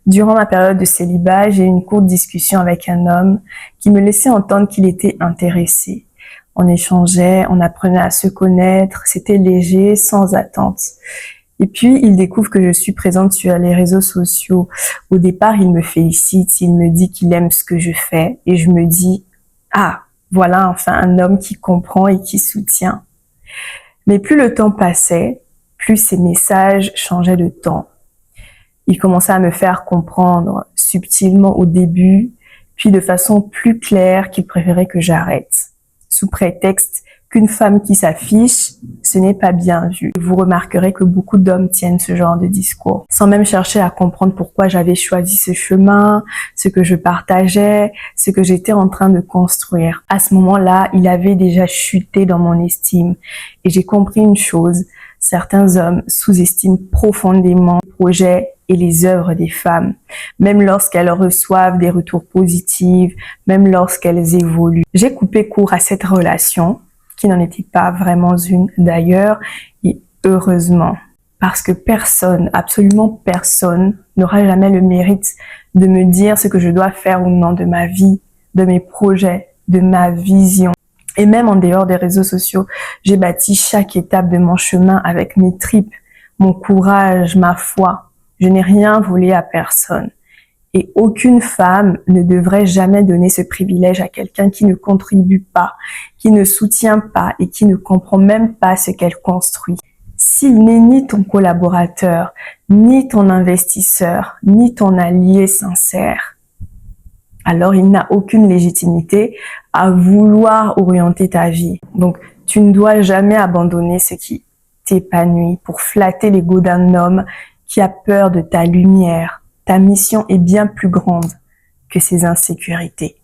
Durant ma période de célibat, j'ai eu une courte discussion avec un homme qui me laissait entendre qu'il était intéressé. On échangeait, on apprenait à se connaître, c'était léger, sans attente. Et puis, il découvre que je suis présente sur les réseaux sociaux. Au départ, il me félicite, il me dit qu'il aime ce que je fais. Et je me dis, ah, voilà enfin un homme qui comprend et qui soutient. Mais plus le temps passait, plus ses messages changeaient de ton. Il commençait à me faire comprendre subtilement au début, puis de façon plus claire qu'il préférait que j'arrête, sous prétexte qu'une femme qui s'affiche, ce n'est pas bien vu. Vous remarquerez que beaucoup d'hommes tiennent ce genre de discours, sans même chercher à comprendre pourquoi j'avais choisi ce chemin, ce que je partageais, ce que j'étais en train de construire. À ce moment-là, il avait déjà chuté dans mon estime, et j'ai compris une chose, certains hommes sous-estiment profondément les projets et les œuvres des femmes, même lorsqu'elles reçoivent des retours positifs, même lorsqu'elles évoluent. J'ai coupé court à cette relation, qui n'en était pas vraiment une d'ailleurs, et heureusement, parce que personne, absolument personne, n'aura jamais le mérite de me dire ce que je dois faire ou non de ma vie, de mes projets, de ma vision. Et même en dehors des réseaux sociaux, j'ai bâti chaque étape de mon chemin avec mes tripes, mon courage, ma foi. Je n'ai rien volé à personne. Et aucune femme ne devrait jamais donner ce privilège à quelqu'un qui ne contribue pas, qui ne soutient pas et qui ne comprend même pas ce qu'elle construit. S'il n'est ni ton collaborateur, ni ton investisseur, ni ton allié sincère, alors il n'a aucune légitimité à vouloir orienter ta vie. Donc, tu ne dois jamais abandonner ce qui t'épanouit pour flatter l'ego d'un homme qui a peur de ta lumière. Ta mission est bien plus grande que ses insécurités.